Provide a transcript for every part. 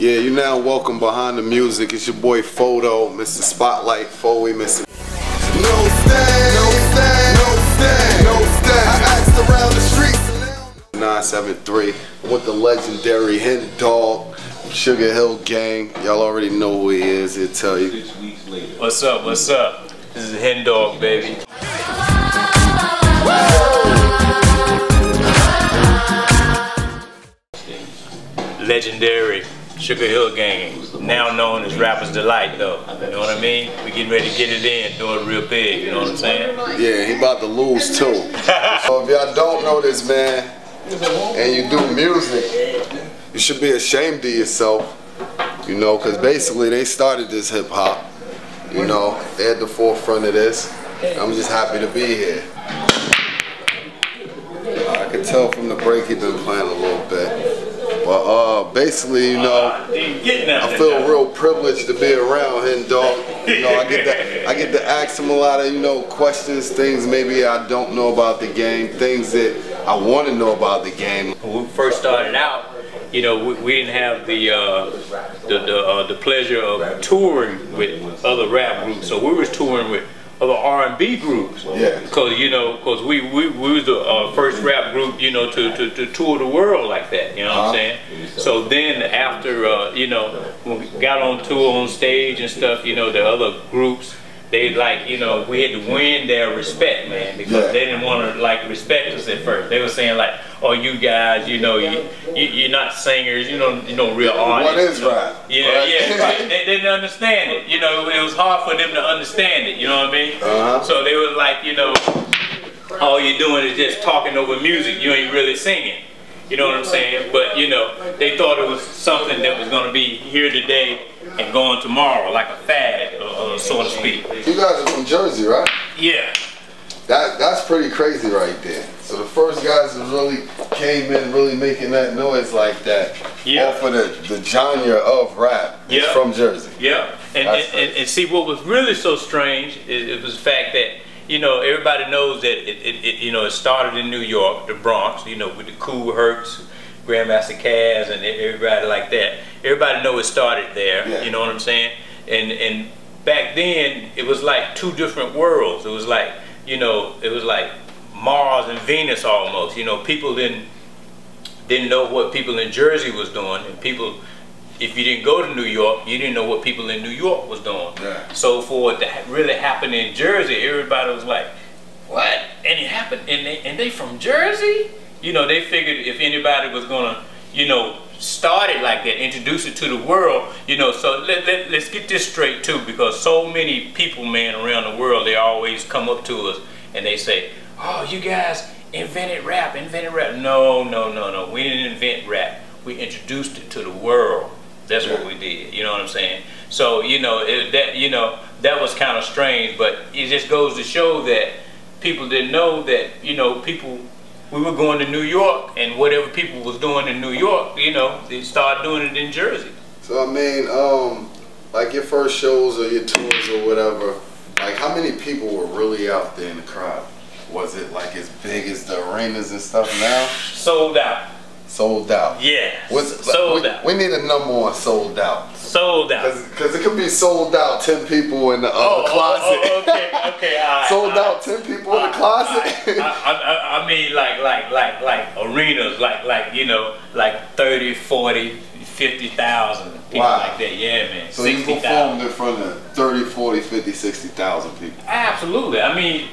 Yeah, you now welcome behind the music. It's your boy Photo, Mr. Spotlight Foey, Mr. No stand, no stand, no stand, no stand. I asked around the streets. 973 with the legendary Hen Dogg, Sugar Hill Gang. Y'all already know who he is. He'll tell you. 6 weeks later. What's up? What's up? This is Hen Dogg, baby. Legendary Sugar Hill Gang, now known as Rapper's Delight, though. You know what I mean? We getting ready to get it in, do it real big. You know what I'm saying? Yeah, he about to lose too. So if y'all don't know this man, and you do music, you should be ashamed of yourself. You know, because basically they started this hip hop. You know, they're at the forefront of this. I'm just happy to be here. I can tell from the break he's been playing a little bit. But basically, you know, I feel real privileged to be around Hen Dogg. You know, I get to ask him a lot of, you know, questions, things maybe I don't know about the game, things that I want to know about the game. When we first started out, you know, we didn't have the pleasure of touring with other rap groups, so we was touring with other R&B groups. Yeah. Because we was the first rap group, you know, to tour the world like that. You know what I'm saying? So then after you know, when we got on tour on stage and stuff, you know, the other groups, they like, you know, we had to win their respect, man, because they didn't want to like respect us at first. They were saying like, oh, you guys, you know, you're not singers, you know real artists. What is rap? Yeah, right? yeah, right. They didn't understand it. You know, it was hard for them to understand it. You know what I mean? So they were like, you know, all you're doing is just talking over music. You ain't really singing. You know what I'm saying? But you know, they thought it was something that was going to be here today and gone tomorrow, like a fad, so to speak. You guys are from Jersey, right? Yeah. That's pretty crazy right there. So the first guys that really came in really making that noise like that off of the genre of rap is from Jersey. Yeah. And see, what was really so strange it was the fact that, you know, everybody knows that it started in New York, the Bronx, you know, with the Cool Hercs, Grandmaster Caz, and everybody like that. Everybody know it started there. You know what I'm saying? And back then it was like two different worlds. It was like, you know, it was like Mars and Venus almost. You know, people didn't know what people in Jersey was doing, and people, if you didn't go to New York, you didn't know what people in New York was doing. So for it to really happen in Jersey, everybody was like, what? And it happened, and they from Jersey? You know, they figured if anybody was gonna, you know, start it like that, introduce it to the world, you know. So let's get this straight too, because so many people, man, around the world, they always come up to us and they say, oh, you guys invented rap. No, we didn't invent rap. We introduced it to the world. That's what we did. You know what I'm saying? So, you know, that was kind of strange, but it just goes to show that people didn't know that, you know, we were going to New York, and whatever people was doing in New York, you know, they started doing it in Jersey. So I mean, like your first shows or your tours or whatever, like how many people were really out there in the crowd? Was it like as big as the arenas and stuff now? Sold out. Sold out. Yeah. Sold out. We need a number on sold out. Sold out. Because it could be sold out 10 people in the closet. Okay. Sold out 10 people in the closet. I mean like arenas, like you know, like 30, 40, 50,000 people like that. Yeah, man. So you performed in front of 30, 40, 50, 60,000 people. Absolutely. I mean,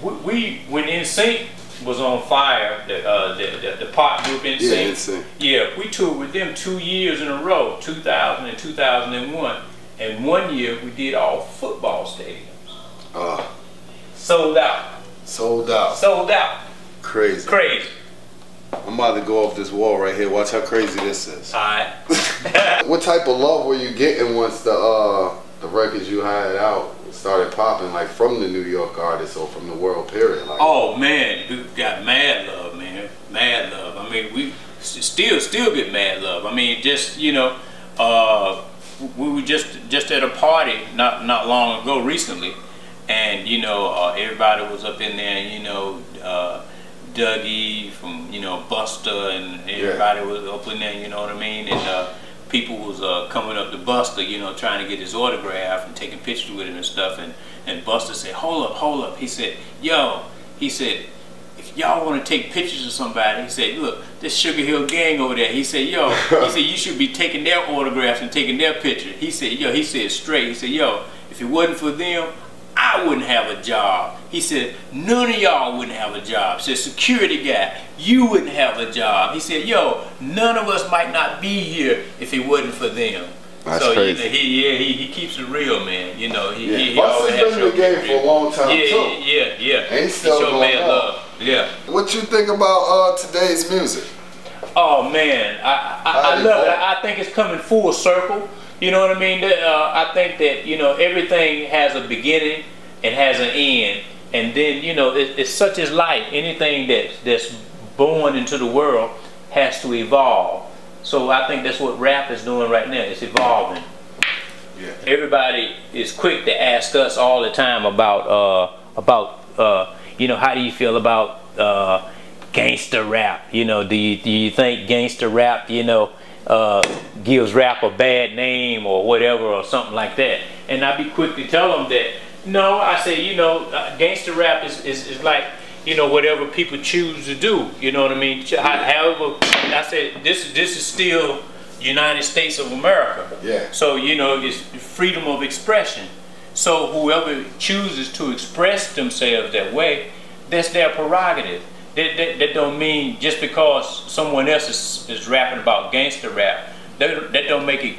when NSYNC was on fire, the pop group NSYNC. Yeah, we toured with them 2 years in a row, 2000 and 2001. And 1 year we did all football stadiums. Sold out. Sold out. Sold out. Crazy. Crazy. I'm about to go off this wall right here. Watch how crazy this is. Alright. What type of love were you getting once the records you had out started popping, like from the New York artists or from the world period? Like, oh man, we got mad love, man. Mad love. I mean, we still get mad love. I mean, just, you know, we were just at a party not long ago recently, and you know, everybody was up in there, you know, Dougie from, you know, Buster, and everybody was up in there, you know what I mean, and people was coming up to Buster, you know, trying to get his autograph and taking pictures with him and stuff, and Buster said, hold up. He said, yo, he said, if y'all want to take pictures of somebody, he said, look, this Sugar Hill gang over there. He said, yo, he said, you should be taking their autographs and taking their picture. He said, yo, he said straight, he said, yo, if it wasn't for them, I wouldn't have a job. He said, none of y'all wouldn't have a job. He said, security guy, you wouldn't have a job. He said, yo, none of us might not be here if it wasn't for them. That's so crazy. He keeps it real, man. You know, he Buster's always has been in the game for a long time too. Yeah. And he's still showed going mad on. love. Yeah. What you think about today's music? Oh man, I love it. I think it's coming full circle. You know what I mean? I think that, you know, everything has a beginning and has an end, and then, you know, it's such as life. Anything that's born into the world has to evolve. So I think that's what rap is doing right now. It's evolving. Yeah. Everybody is quick to ask us all the time about you know, how do you feel about gangster rap? You know, do you think gangster rap, you know, gives rap a bad name or whatever or something like that? And I be quick to tell them that no. I say, you know, gangster rap is like, you know, whatever people choose to do. You know what I mean? However, I said this is still United States of America. Yeah. So, you know, it's freedom of expression. So whoever chooses to express themselves that way, that's their prerogative. That don't mean just because someone else is rapping about gangster rap, that don't make it,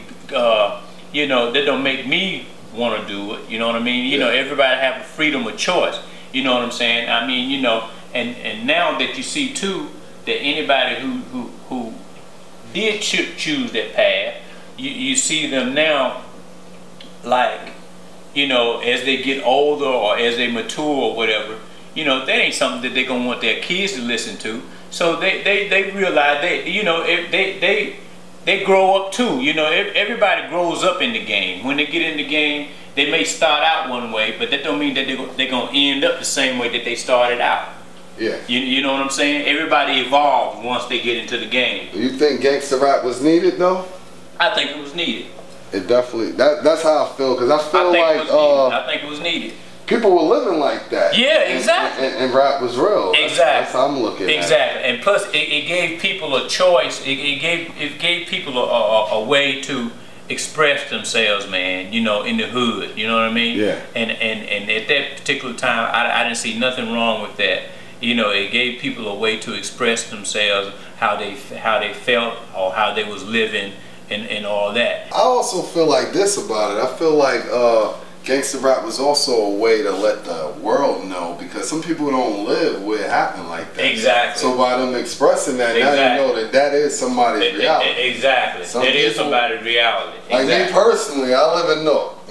you know, that don't make me want to do it. You know what I mean? You know, everybody have a freedom of choice. You know what I'm saying? I mean, you know, and now that you see too that anybody who did choose that path, you see them now, like, you know, as they get older or as they mature or whatever, you know, that ain't something that they're gonna want their kids to listen to. So they realize you know, they grow up too. You know, everybody grows up in the game. When they get in the game, they may start out one way, but that don't mean that they're gonna end up the same way that they started out. Yeah. You know what I'm saying? Everybody evolves once they get into the game. Do you think gangster rap was needed though? I think it was needed. It definitely. That's how I feel, because I feel I think it was needed. People were living like that. Yeah, exactly. And rap was real. Exactly. That's how I'm looking at it. Exactly. And plus, it gave people a choice. It gave people a way to express themselves, man. You know, in the hood. You know what I mean? Yeah. And at that particular time, I didn't see nothing wrong with that. You know, it gave people a way to express themselves, how they felt or how they was living, and all that. I also feel like this about it. I feel like gangster rap was also a way to let the world know, because some people don't live where it happened like that. Exactly. So by them expressing that, now you know that is somebody's reality. Exactly. That is somebody's reality. Like me personally, I live in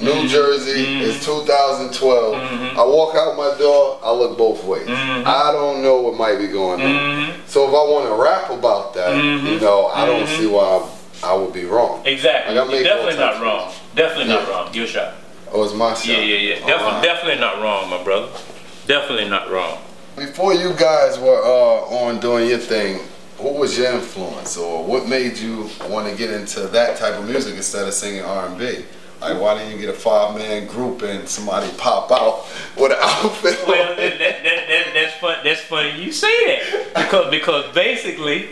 New Jersey. It's 2012. I walk out my door, I look both ways. I don't know what might be going on. So if I want to rap about that, you know, I don't see why I would be wrong. Exactly. Like, You're definitely not wrong. Definitely not wrong. Your shot. Oh, it's my shot. Yeah. Definitely not wrong, my brother. Definitely not wrong. Before you guys were on doing your thing, who was your influence, or what made you want to get into that type of music instead of singing R&B? Like, why didn't you get a 5-man group and somebody pop out with an outfit? Well, that's funny you say that, because basically,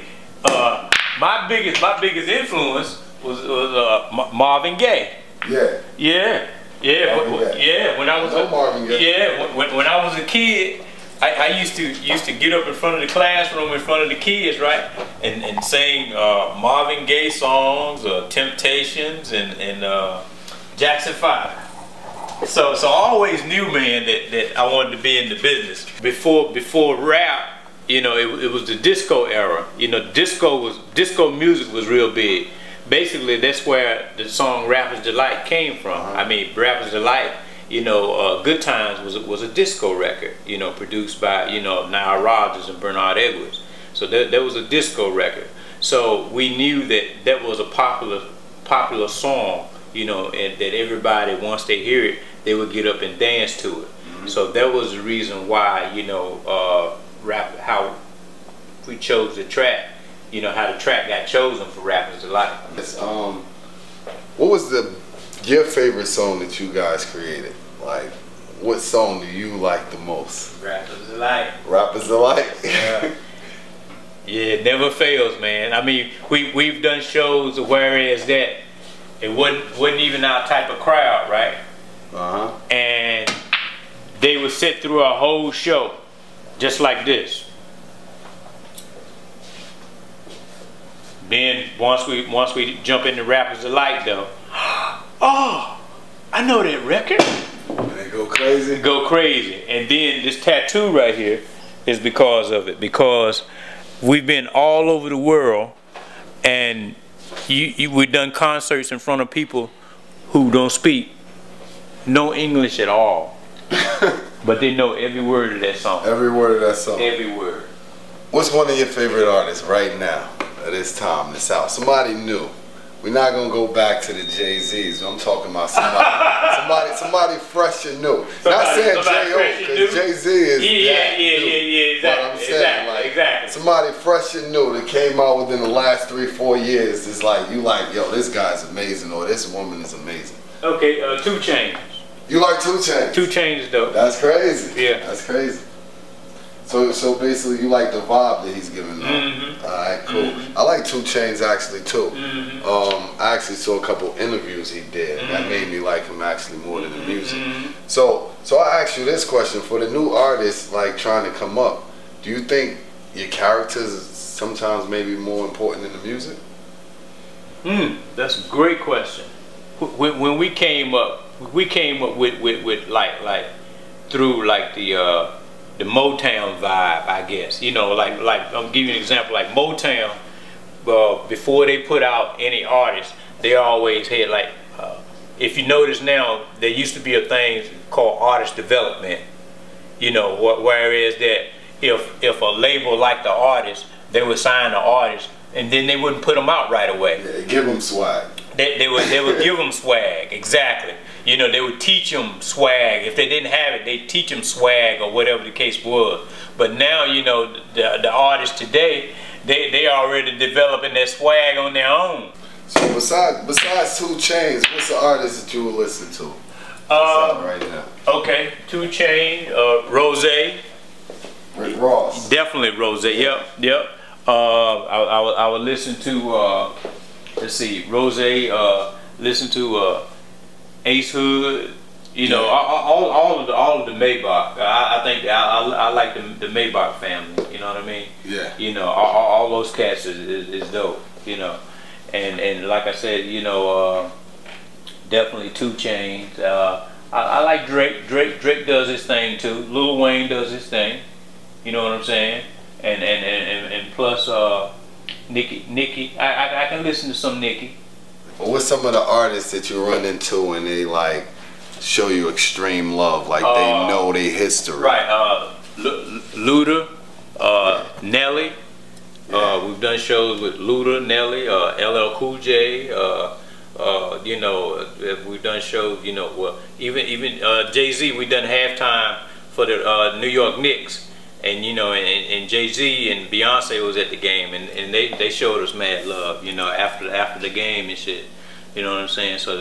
my biggest influence was Marvin Gaye. Yeah. Yeah. When I was Marvin Gaye. when I was a kid, I used to get up in front of the classroom in front of the kids, right, and sing Marvin Gaye songs, Temptations, and Jackson 5. So I always knew, man, that I wanted to be in the business. Before rap, you know, it was the disco era. You know, disco music was real big. Basically, that's where the song Rapper's Delight came from. I mean, Rapper's Delight, you know, Good Times was a disco record, you know, produced by, you know, Nile Rodgers and Bernard Edwards. So that was a disco record. So we knew that was a popular song, you know, and that everybody, once they hear it, they would get up and dance to it. So that was the reason why, you know, how we chose the track. You know, how the track got chosen for Rapper's Delight. What was your favorite song that you guys created? Like, what song do you like the most? Rappers Alike. Rappers Alike? Yeah. Yeah, it never fails, man. I mean, we've done shows whereas that it wasn't even our type of crowd, right? And they would sit through a whole show just like this. Then once we jump into Rappers Alike though, oh, I know that record. And they go crazy. Go crazy. And then this tattoo right here is because of it, because we've been all over the world, and we've done concerts in front of people who don't speak no English at all, but they know every word of that song. Every word of that song. Every word. What's one of your favorite artists right now at this time that's out? Somebody new. We're not gonna go back to the Jay-Z's. I'm talking about somebody fresh and new. Not saying J.O. because Jay-Z is exactly. But I'm saying exactly. Somebody fresh and new that came out within the last 3-4 years is like, you like, yo, this guy's amazing, or this woman is amazing. Okay, 2 Chainz. You like 2 Chainz? 2 Chainz is dope. That's crazy. Yeah. That's crazy. So basically you like the vibe that he's giving off. Alright, cool. I like 2 Chainz actually too. I actually saw a couple interviews he did. That made me like him actually more than the music. So I ask you this question, for the new artists like trying to come up, do you think your characters sometimes may be more important than the music? That's a great question. When we came up with like through like the Motown vibe, I guess. You know, like I'm giving you an example, like Motown, before they put out any artist, they always had like, if you notice now, there used to be a thing called artist development. You know, whereas that if a label liked the artist, they would sign the artist, and then they wouldn't put them out right away. Yeah, give them swag. They would give them swag, exactly. You know, they would teach them swag. If they didn't have it, they'd teach them swag or whatever the case was. But now, you know, the artists today, they already developing their swag on their own. So besides 2 Chainz, what's the artist that you will listen to? Right now. Okay, 2 Chainz, Rose. Rick Ross. Definitely Rose. Yep. I would listen to let's see, Rose. Listen to Ace Hood. You know, all of the Maybach. I think I like the Maybach family. You know what I mean? Yeah. You know, all those cats is dope. You know, and like I said, you know, definitely 2 Chainz. I like Drake. Drake does his thing too. Lil Wayne does his thing. You know what I'm saying? And plus Nicki. I can listen to some Nicki. Well, what's some of the artists that you run into and they like show you extreme love, like they know their history? Right. Luda, Nelly. We've done shows with Luda, Nelly, LL Cool J. You know, we've done shows. You know, well, even Jay-Z. We done halftime for the New York Knicks. And you know, and Jay-Z and Beyonce was at the game, and they showed us mad love, you know, after the game and shit. You know what I'm saying? So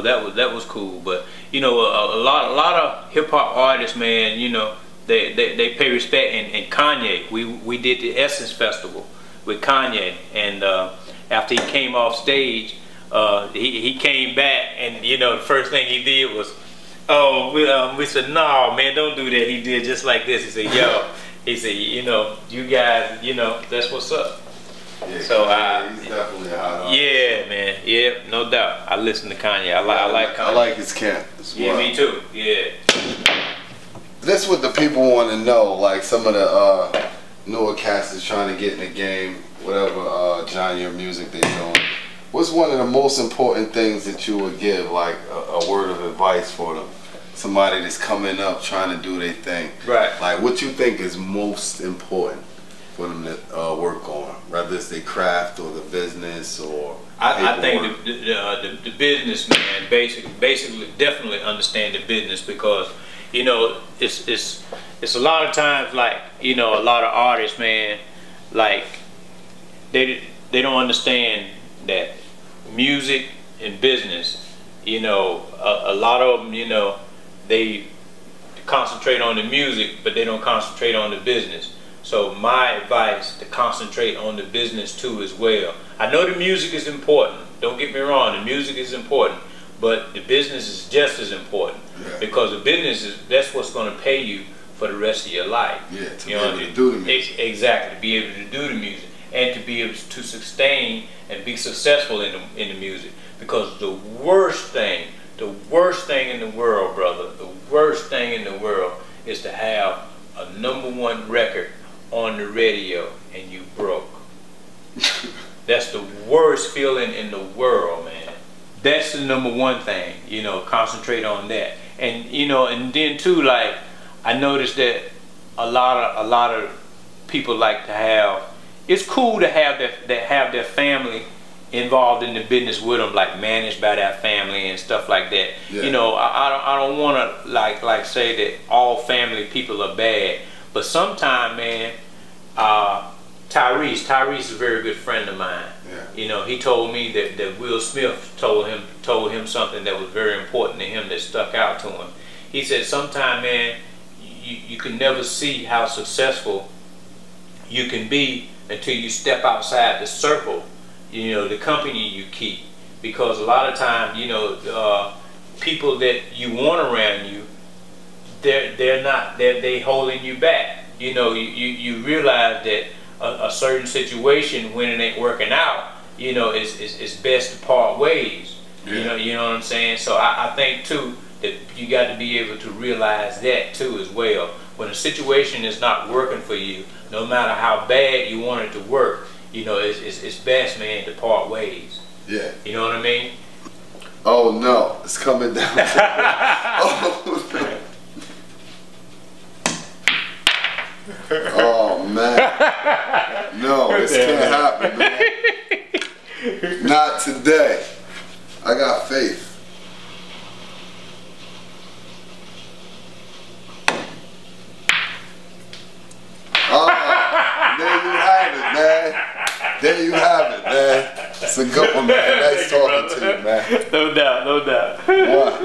that was cool. But you know, a lot of hip hop artists, man, you know, they pay respect. And Kanye, we did the Essence Festival with Kanye, and after he came off stage, he came back, and you know, the first thing he did was, we said, no, man, don't do that. He did just like this. He said, yo, he said, you know, you guys, you know, that's what's up. Yeah, so he's definitely a hot artist. Yeah, man, yeah, no doubt. I listen to Kanye. I like Kanye. I like his camp as well. Yeah, me too. Yeah. That's what the people want to know. Like some of the newer cats is trying to get in the game, whatever genre of music they're doing. What's one of the most important things that you would give, like a word of advice for them? Somebody that's coming up trying to do their thing. Right. Like what you think is most important for them to work on, whether it's their craft or the business or I think the business, man, basically definitely understand the business, because you know it's a lot of times, like, you know, a lot of artists, man, like they don't understand that music in business, you know, a lot of them, you know, they concentrate on the music, but they don't concentrate on the business. So my advice to concentrate on the business too as well. I know the music is important. Don't get me wrong, the music is important, but the business is just as important, because the business is, that's what's going to pay you for the rest of your life. Yeah, to you be able to do the music. Exactly, to be able to do the music and to be able to sustain and be successful in the music. Because the worst thing in the world, brother, the worst thing in the world is to have a #1 record on the radio and you broke. That's the worst feeling in the world, man. That's the #1 thing, you know, concentrate on that. And you know, and then too, like, I noticed that a lot of people like to have, it's cool to have their family involved in the business with them, like managed by that family and stuff like that. Yeah. You know, I don't want to like say that all family people are bad, but sometimes, man, Tyrese is a very good friend of mine. Yeah. You know, he told me that Will Smith told him something that was very important to him that stuck out to him. He said, "Sometimes, man, you can never see how successful you can be until you step outside the circle, you know, the company you keep. Because a lot of times, you know, people that you want around you, they're holding you back. You know, you realize that a certain situation, when it ain't working out, you know, it's best to part ways. Yeah. You know what I'm saying? So I think too that you got to be able to realize that too as well. When a situation is not working for you, no matter how bad you want it to work, you know, it's best, man, to part ways. Yeah. You know what I mean? Oh no, it's coming down. Oh no. Oh man. No, this can't happen, man. Not today. I got faith. Oh, there you have it, man. There you have it, man. It's a good one, man. Nice talking to you, man. No doubt, no doubt. What?